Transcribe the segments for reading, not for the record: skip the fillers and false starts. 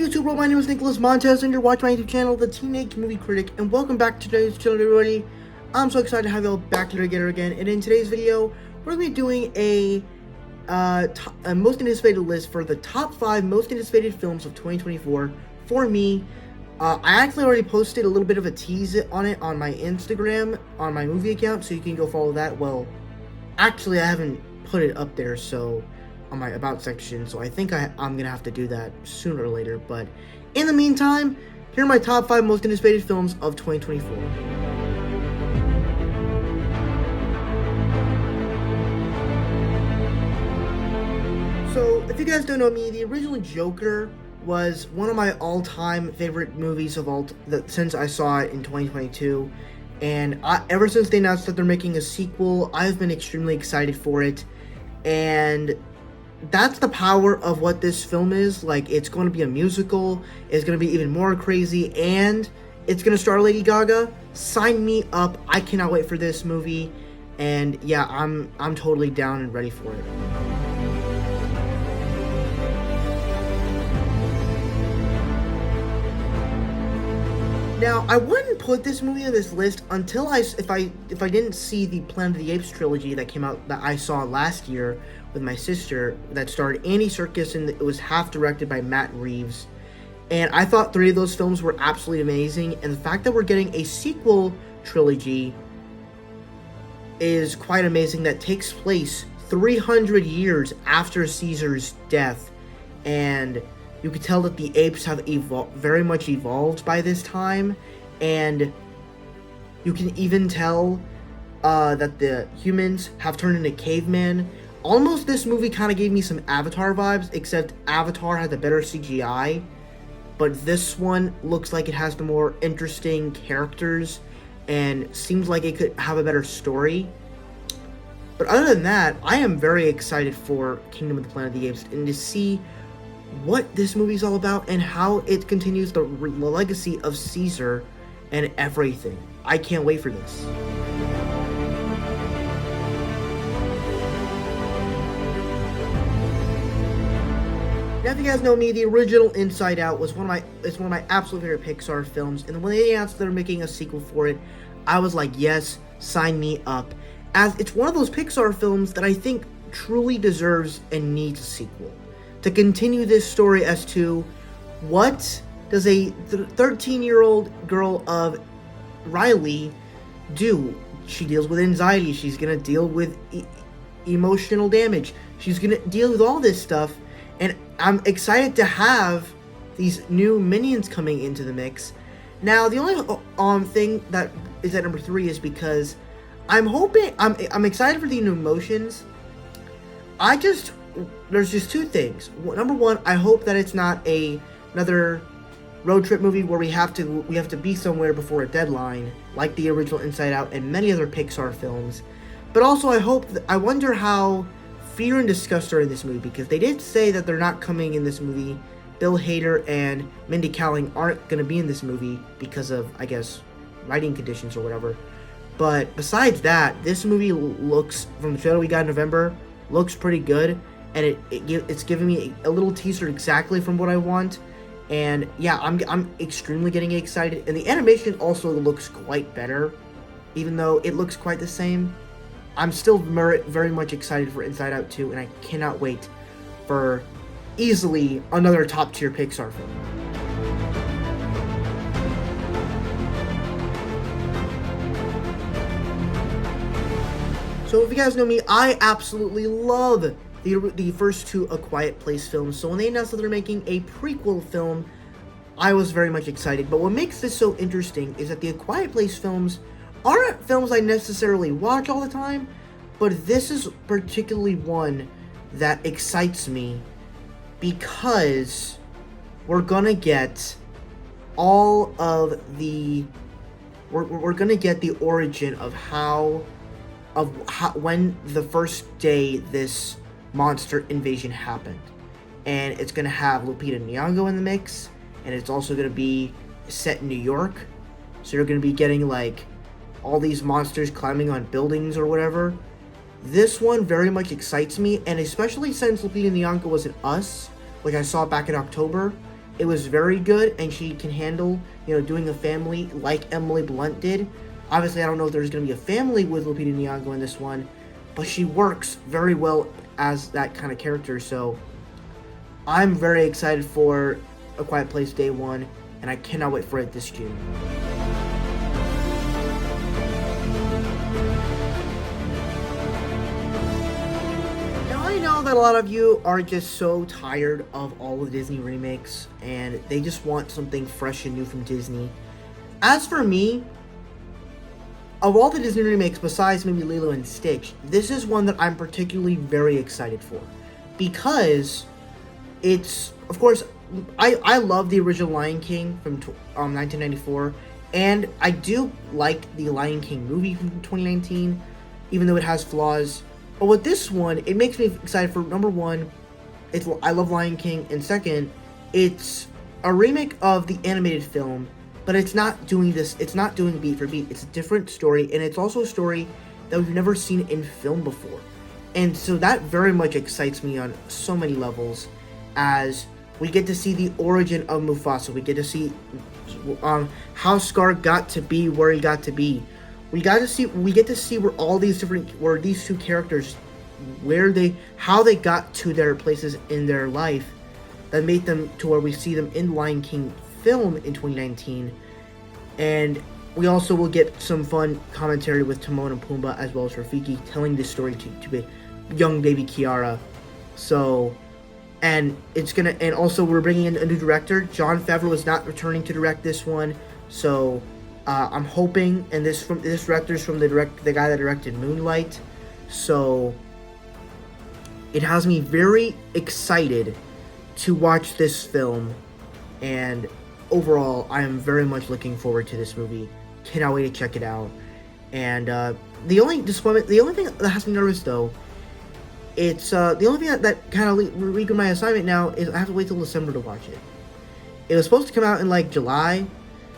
YouTube world? My name is Nicholas Montez and you're watching my YouTube channel, The Teenage Movie Critic, and welcome back to today's channel, everybody. I'm so excited to have you all back here together again, and in today's video, we're going to be doing a most anticipated list for the top 5 most anticipated films of 2024 for me. I actually already posted a little bit of a tease on it on my Instagram, on my movie account, so you can go follow that. Well, actually, I haven't put it up there, so on my about section, so I think I'm gonna have to do that sooner or later. But in the meantime, here are my top 5 most anticipated films of 2024. So if you guys don't know me, the original Joker was one of my all-time favorite movies since I saw it in 2022, and ever since they announced that they're making a sequel, I've been extremely excited for it. And that's the power of what this film is. Like, it's going to be a musical, it's going to be even more crazy, and it's going to star Lady Gaga. Sign me up. I cannot wait for this movie, and yeah, I'm totally down and ready for it. Now, I wouldn't put this movie on this list until if I didn't see the Planet of the Apes trilogy that came out, that I saw last year with my sister, that starred Andy Serkis, and it was half directed by Matt Reeves. And I thought 3 of those films were absolutely amazing, and the fact that we're getting a sequel trilogy is quite amazing, that takes place 300 years after Caesar's death, and you can tell that the apes have very much evolved by this time, and you can even tell that the humans have turned into cavemen. Almost, this movie kind of gave me some Avatar vibes, except Avatar had the better CGI, but this one looks like it has the more interesting characters and seems like it could have a better story. But other than that, I am very excited for Kingdom of the Planet of the Apes and to see what this movie's all about and how it continues the legacy of Caesar and everything. I can't wait for this. Now, if you guys know me, the original Inside Out was one of my absolute favorite Pixar films, and when they announced they're making a sequel for it, I was like, yes, sign me up, as it's one of those Pixar films that I think truly deserves and needs a sequel to continue this story as to what does a 13-year-old girl of Riley do. She deals with anxiety, she's gonna deal with emotional damage, she's gonna deal with all this stuff, and I'm excited to have these new minions coming into the mix. Now, the only thing that is at number 3 is because I'm excited for the new emotions. There's just 2 things. Number 1, I hope that it's not another road trip movie where we have to be somewhere before a deadline, like the original Inside Out and many other Pixar films. But also, I wonder how Fear and Disgust are in this movie, because they did say that they're not coming in this movie. Bill Hader and Mindy Kaling aren't going to be in this movie because of, I guess, writing conditions or whatever. But besides that, this movie looks, from the trailer we got in November, looks pretty good. And it's giving me a little teaser exactly from what I want. And yeah, I'm extremely getting excited. And the animation also looks quite better. Even though it looks quite the same, I'm still very much excited for Inside Out 2. And I cannot wait for easily another top tier Pixar film. So if you guys know me, I absolutely love the first 2 A Quiet Place films. So when they announced that they're making a prequel film, I was very much excited. But what makes this so interesting is that the A Quiet Place films aren't films I necessarily watch all the time, but this is particularly one that excites me because we're gonna get we're gonna get the origin of how when the first day this monster invasion happened. And it's gonna have Lupita Nyong'o in the mix, and it's also gonna be set in New York, so you're gonna be getting like all these monsters climbing on buildings or whatever. This one very much excites me, and especially since Lupita Nyong'o was in Us, which I saw back in October, It was very good, and she can handle, doing a family like Emily Blunt did. Obviously, I don't know if there's going to be a family with Lupita Nyong'o in this one, but she works very well as that kind of character, so I'm very excited for A Quiet Place Day 1, and I cannot wait for it this June. Now, I know that a lot of you are just so tired of all the Disney remakes, and they just want something fresh and new from Disney. As for me, of all the Disney remakes, besides maybe Lilo and Stitch, this is one that I'm particularly very excited for. Because it's, of course, I love the original Lion King from 1994, and I do like the Lion King movie from 2019, even though it has flaws. But with this one, it makes me excited for, number one, I love Lion King, and second, it's a remake of the animated film, but it's not doing beat for beat. It's a different story, and it's also a story that we've never seen in film before. And so that very much excites me on so many levels, as we get to see the origin of Mufasa. We get to see how Scar got to be where he got to be. We get to see where these two characters, how they got to their places in their life that made them to where we see them in Lion King film in 2019. And we also will get some fun commentary with Timon and Pumbaa, as well as Rafiki telling this story to young baby Kiara. So, and also we're bringing in a new director. Jon Favreau is not returning to direct this one, so I'm hoping, and this director's from the guy that directed Moonlight, so it has me very excited to watch this film, and overall, I am very much looking forward to this movie. Cannot wait to check it out. And the only thing that has me nervous, though, it's the only thing that kind of weakened my assignment now is I have to wait till December to watch it. It was supposed to come out in like July.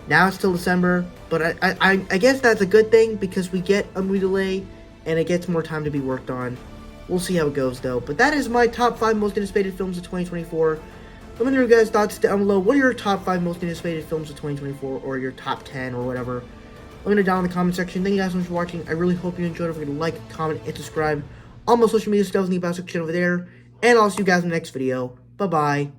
Now it's still December, but I guess that's a good thing because we get a movie delay and it gets more time to be worked on. We'll see how it goes, though. But that is my top 5 most anticipated films of 2024. Let me know your guys' thoughts down below. What are your top 5 most anticipated films of 2024, or your top 10, or whatever? Let me know down in the comment section. Thank you guys so much for watching. I really hope you enjoyed. Don't forget to like, comment, and subscribe. All my social media stuff is in the about section over there. And I'll see you guys in the next video. Bye-bye.